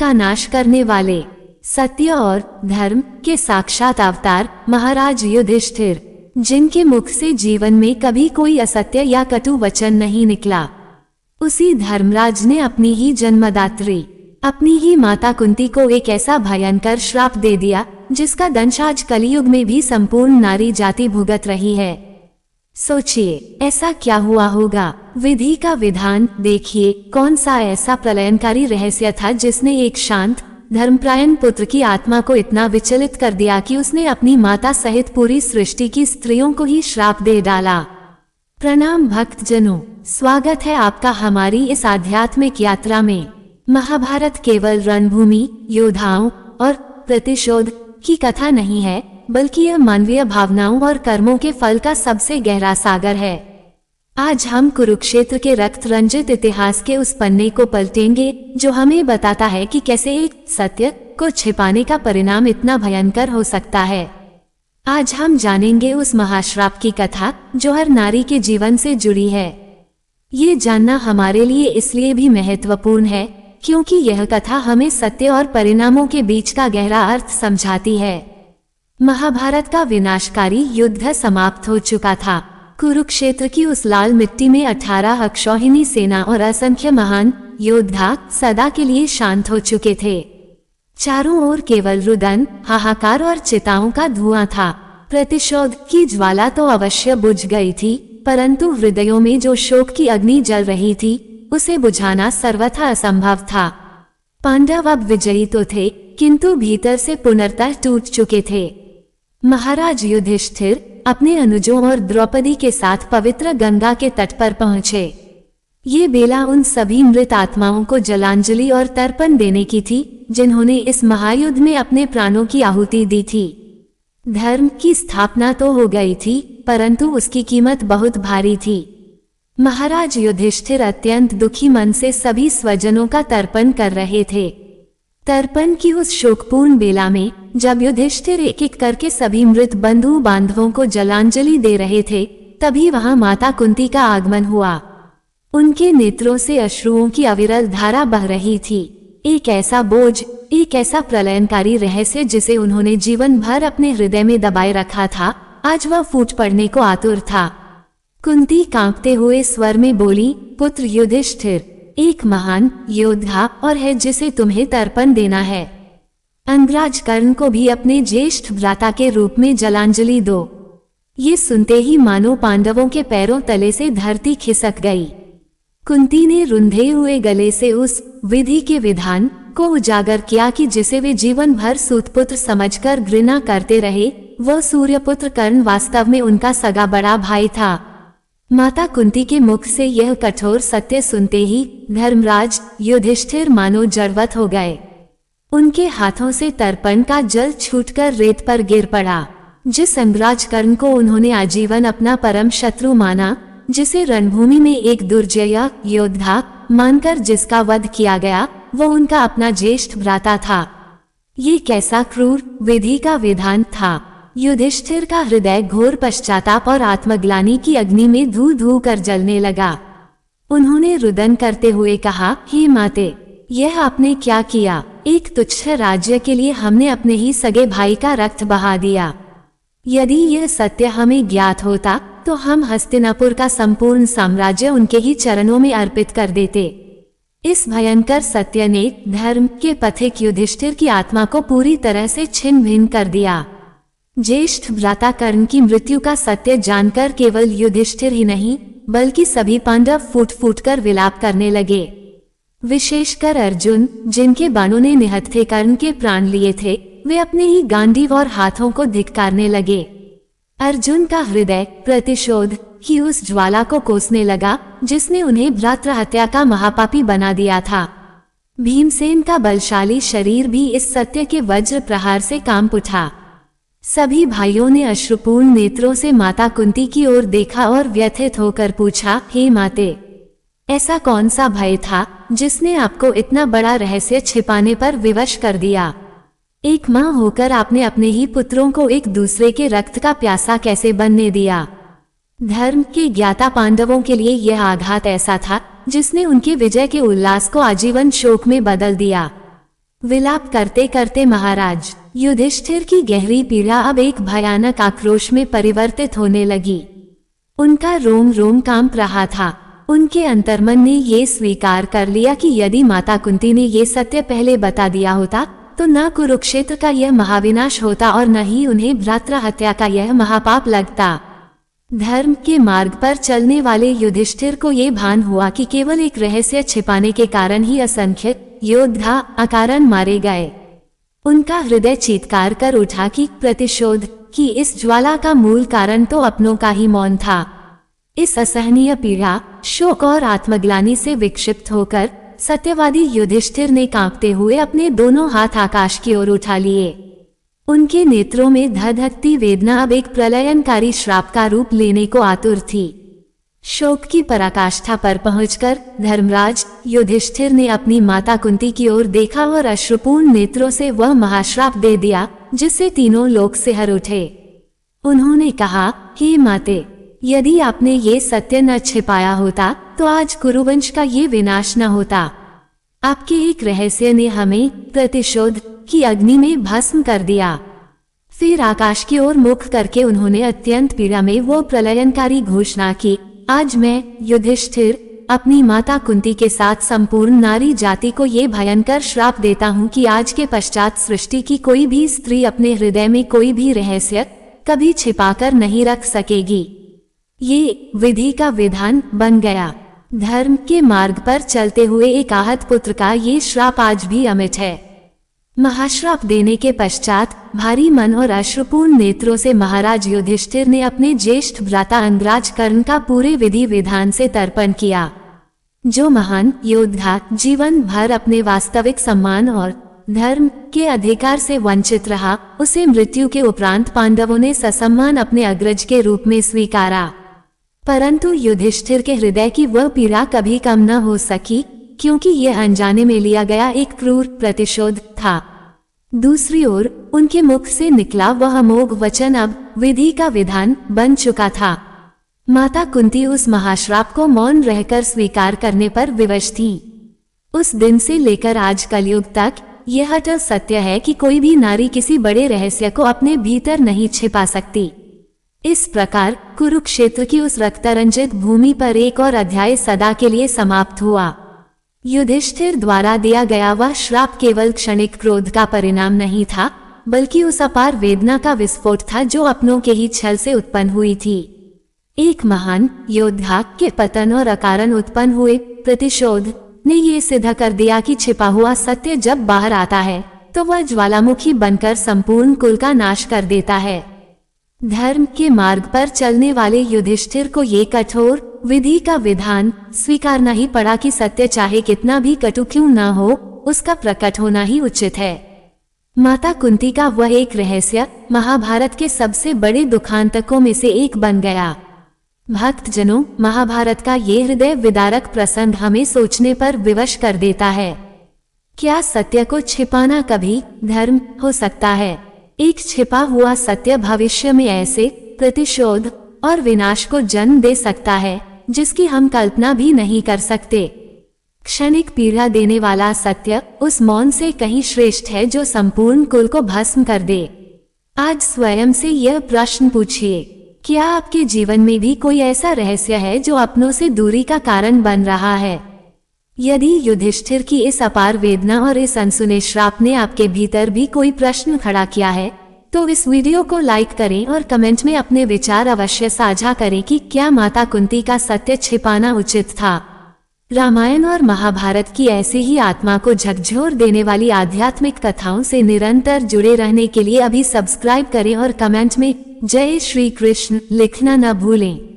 का नाश करने वाले, सत्य और धर्म के साक्षात अवतार महाराज युधिष्ठिर, जिनके मुख से जीवन में कभी कोई असत्य या कटु वचन नहीं निकला। उसी धर्मराज ने अपनी ही जन्मदात्री, अपनी ही माता कुंती को एक ऐसा भयंकर श्राप दे दिया जिसका दंश आज कलयुग में भी संपूर्ण नारी जाति भुगत रही है। सोचिए ऐसा क्या हुआ होगा। विधि का विधान देखिए, कौन सा ऐसा प्रलयनकारी रहस्य था जिसने एक शांत धर्मप्रायण पुत्र की आत्मा को इतना विचलित कर दिया कि उसने अपनी माता सहित पूरी सृष्टि की स्त्रियों को ही श्राप दे डाला। प्रणाम भक्तजनों, स्वागत है आपका हमारी इस आध्यात्मिक यात्रा में। महाभारत केवल रणभूमि, योद्धाओं और प्रतिशोध की कथा नहीं है, बल्कि यह मानवीय भावनाओं और कर्मों के फल का सबसे गहरा सागर है। आज हम कुरुक्षेत्र के रक्त रंजित इतिहास के उस पन्ने को पलटेंगे जो हमें बताता है कि कैसे एक सत्य को छिपाने का परिणाम इतना भयंकर हो सकता है। आज हम जानेंगे उस महाश्राप की कथा जो हर नारी के जीवन से जुड़ी है। ये जानना हमारे लिए इसलिए भी महत्वपूर्ण है क्योंकि यह कथा हमें सत्य और परिणामों के बीच का गहरा अर्थ समझाती है। महाभारत का विनाशकारी युद्ध समाप्त हो चुका था। कुरुक्षेत्र की उस लाल मिट्टी में 18 अक्षौहिणी सेना और असंख्य महान योद्धा सदा के लिए शांत हो चुके थे। चारों ओर केवल रुदन, हाहाकार और चिताओं का धुआं था। प्रतिशोध की ज्वाला तो अवश्य बुझ गई थी, परंतु हृदयों में जो शोक की अग्नि जल रही थी उसे बुझाना सर्वथा असंभव था। पांडव अब विजयी तो थे, किंतु भीतर से पुनर्तः टूट चुके थे। महाराज युधिष्ठिर अपने अनुजों और द्रौपदी के साथ पवित्र गंगा के तट पर पहुंचे। ये बेला उन सभी मृत आत्माओं को जलांजलि और तर्पण देने की थी जिन्होंने इस महायुद्ध में अपने प्राणों की आहुति दी थी। धर्म की स्थापना तो हो गई थी, परंतु उसकी कीमत बहुत भारी थी। महाराज युधिष्ठिर अत्यंत दुखी मन से सभी स्वजनों का तर्पण कर रहे थे। तर्पण की उस शोकपूर्ण बेला में जब युधिष्ठिर एक एक करके सभी मृत बंधु बांधवों को जलांजलि दे रहे थे, तभी वहां माता कुंती का आगमन हुआ। उनके नेत्रों से अश्रुओं की अविरल धारा बह रही थी। एक ऐसा बोझ, एक ऐसा प्रलयनकारी रहस्य जिसे उन्होंने जीवन भर अपने हृदय में दबाए रखा था, आज वह फूट पड़ने को आतुर था। कुंती कांपते हुए स्वर में बोली, पुत्र युधिष्ठिर, एक महान योद्धा और है जिसे तुम्हें तर्पण देना है। अंगराज कर्ण को भी अपने ज्येष्ठ भ्राता के रूप में जलांजलि दो। ये सुनते ही मानो पांडवों के पैरों तले से धरती खिसक गई। कुंती ने रुंधे हुए गले से उस विधि के विधान को उजागर किया कि जिसे वे जीवन भर सूतपुत्र समझकर घृणा करते रहे, वह सूर्यपुत्र कर्ण वास्तव में उनका सगा बड़ा भाई था। माता कुंती के मुख से यह कठोर सत्य सुनते ही धर्मराज युधिष्ठिर मानो जड़वत हो गए। उनके हाथों से तर्पण का जल छूटकर रेत पर गिर पड़ा। जिस अंगराज कर्ण को उन्होंने आजीवन अपना परम शत्रु माना, जिसे रणभूमि में एक दुर्जय योद्धा मानकर जिसका वध किया गया, वो उनका अपना ज्येष्ठ भ्राता था। ये कैसा क्रूर विधि का विधान था। युधिष्ठिर का हृदय घोर पश्चाताप और आत्मग्लानि की अग्नि में धू धू कर जलने लगा। उन्होंने रुदन करते हुए कहा, हे माते, यह आपने क्या किया? एक तुच्छ राज्य के लिए हमने अपने ही सगे भाई का रक्त बहा दिया। यदि यह सत्य हमें ज्ञात होता तो हम हस्तिनापुर का संपूर्ण साम्राज्य उनके ही चरणों में अर्पित कर देते। इस भयंकर सत्य ने धर्म के पथिक युधिष्ठिर की आत्मा को पूरी तरह से छिन्न भिन्न कर दिया। ज्येष्ठ भ्राता कर्ण की मृत्यु का सत्य जानकर केवल युधिष्ठिर ही नहीं, बल्कि सभी पांडव फूट फूट कर विलाप करने लगे। विशेषकर अर्जुन, जिनके बाणों ने निहत्थे कर्ण के प्राण लिए थे, वे अपने ही गांडीव और हाथों को धिक्कारने लगे। अर्जुन का हृदय प्रतिशोध की उस ज्वाला को कोसने लगा जिसने उन्हें भ्रातृहत्या का महापापी बना दिया था। भीमसेन का बलशाली शरीर भी इस सत्य के वज्र प्रहार से कांप उठा। सभी भाइयों ने अश्रुपूर्ण नेत्रों से माता कुंती की ओर देखा और व्यथित होकर पूछा, हे माते, ऐसा कौन सा भय था जिसने आपको इतना बड़ा रहस्य छिपाने पर विवश कर दिया? एक मां होकर आपने अपने ही पुत्रों को एक दूसरे के रक्त का प्यासा कैसे बनने दिया? धर्म के ज्ञाता पांडवों के लिए यह आघात ऐसा था जिसने उनके विजय के उल्लास को आजीवन शोक में बदल दिया। विलाप करते करते महाराज युधिष्ठिर की गहरी पीड़ा अब एक भयानक आक्रोश में परिवर्तित होने लगी। उनका रोम रोम कांप रहा था। उनके अंतर्मन ने ये स्वीकार कर लिया कि यदि माता कुंती ने ये सत्य पहले बता दिया होता तो न कुरुक्षेत्र का यह महाविनाश होता और न ही उन्हें भ्रातृ हत्या का यह महापाप लगता। धर्म के मार्ग पर चलने वाले युधिष्ठिर को ये भान हुआ कि केवल एक रहस्य छिपाने के कारण ही असंख्य योद्धा अकारण मारे गए। उनका हृदय चीत्कार कर उठा कि प्रतिशोध की इस ज्वाला का मूल कारण तो अपनों का ही मौन था। इस असहनीय पीड़ा, शोक और आत्मग्लानि से विक्षिप्त होकर सत्यवादी युधिष्ठिर ने कांपते हुए अपने दोनों हाथ आकाश की ओर उठा लिए। उनके नेत्रों में धधकती वेदना अब एक प्रलयनकारी श्राप का रूप लेने को आतुर थी। शोक की पराकाष्ठा पर पहुंचकर धर्मराज युधिष्ठिर ने अपनी माता कुंती की ओर देखा और अश्रुपूर्ण नेत्रों से वह महाश्राप दे दिया जिससे तीनों लोक सिहर उठे। उन्होंने कहा, हे माते, यदि आपने ये सत्य न छिपाया होता तो आज कुरुवंश का ये विनाश न होता। आपके एक रहस्य ने हमें प्रतिशोध की अग्नि में भस्म कर दिया। फिर आकाश की ओर मुख करके उन्होंने अत्यंत पीड़ा में वो प्रलयनकारी घोषणा की, आज मैं युधिष्ठिर अपनी माता कुंती के साथ संपूर्ण नारी जाति को ये भयंकर श्राप देता हूँ कि आज के पश्चात सृष्टि की कोई भी स्त्री अपने हृदय में कोई भी रहस्य कभी छिपाकर नहीं रख सकेगी। ये विधि का विधान बन गया। धर्म के मार्ग पर चलते हुए एक आहत पुत्र का ये श्राप आज भी अमिट है। महाश्राप देने के पश्चात भारी मन और अश्रुपूर्ण नेत्रों से महाराज युधिष्ठिर ने अपने ज्येष्ठ भ्राता अंगराज कर्ण का पूरे विधि विधान से तर्पण किया। जो महान योद्धा जीवन भर अपने वास्तविक सम्मान और धर्म के अधिकार से वंचित रहा, उसे मृत्यु के उपरांत पांडवों ने ससम्मान अपने अग्रज के रूप में स्वीकारा। परंतु युधिष्ठिर के हृदय की वह पीड़ा कभी कम न हो सकी, क्योंकि यह अनजाने में लिया गया एक क्रूर प्रतिशोध था। दूसरी ओर उनके मुख से निकला वह अमोघ वचन अब विधि का विधान बन चुका था। माता कुंती उस महाश्राप को मौन रहकर स्वीकार करने पर विवश थी। उस दिन से लेकर आज कलयुग तक यह अटल सत्य है कि कोई भी नारी किसी बड़े रहस्य को अपने भीतर नहीं छिपा सकती। इस प्रकार कुरुक्षेत्र की उस रक्तरंजित भूमि पर एक और अध्याय सदा के लिए समाप्त हुआ। युधिष्ठिर द्वारा दिया गया वह श्राप केवल क्षणिक क्रोध का परिणाम नहीं था, बल्कि उस अपार वेदना का विस्फोट था जो अपनों के ही छल से उत्पन्न हुई थी। एक महान योद्धा के पतन और अकारण उत्पन्न हुए प्रतिशोध ने ये सिद्ध कर दिया कि छिपा हुआ सत्य जब बाहर आता है तो वह ज्वालामुखी बनकर संपूर्ण कुल का नाश कर देता है। धर्म के मार्ग पर चलने वाले युधिष्ठिर को ये कठोर विधि का विधान स्वीकारना ही पड़ा कि सत्य चाहे कितना भी कटु क्यों न हो, उसका प्रकट होना ही उचित है। माता कुंती का वह एक रहस्य महाभारत के सबसे बड़े दुखांतकों में से एक बन गया। भक्तजनों, महाभारत का ये हृदय विदारक प्रसंग हमें सोचने पर विवश कर देता है। क्या सत्य को छिपाना कभी धर्म हो सकता है? एक छिपा हुआ सत्य भविष्य में ऐसे प्रतिशोध और विनाश को जन्म दे सकता है जिसकी हम कल्पना भी नहीं कर सकते। क्षणिक पीड़ा देने वाला सत्य उस मौन से कहीं श्रेष्ठ है जो संपूर्ण कुल को भस्म कर दे। आज स्वयं से यह प्रश्न पूछिए, क्या आपके जीवन में भी कोई ऐसा रहस्य है जो अपनों से दूरी का कारण बन रहा है? यदि युधिष्ठिर की इस अपार वेदना और इस अनसुने श्राप ने आपके भीतर भी कोई प्रश्न खड़ा किया है तो इस वीडियो को लाइक करें और कमेंट में अपने विचार अवश्य साझा करें कि क्या माता कुंती का सत्य छिपाना उचित था। रामायण और महाभारत की ऐसे ही आत्मा को झकझोर देने वाली आध्यात्मिक कथाओं से निरंतर जुड़े रहने के लिए अभी सब्सक्राइब करें और कमेंट में जय श्री कृष्ण लिखना न भूलें।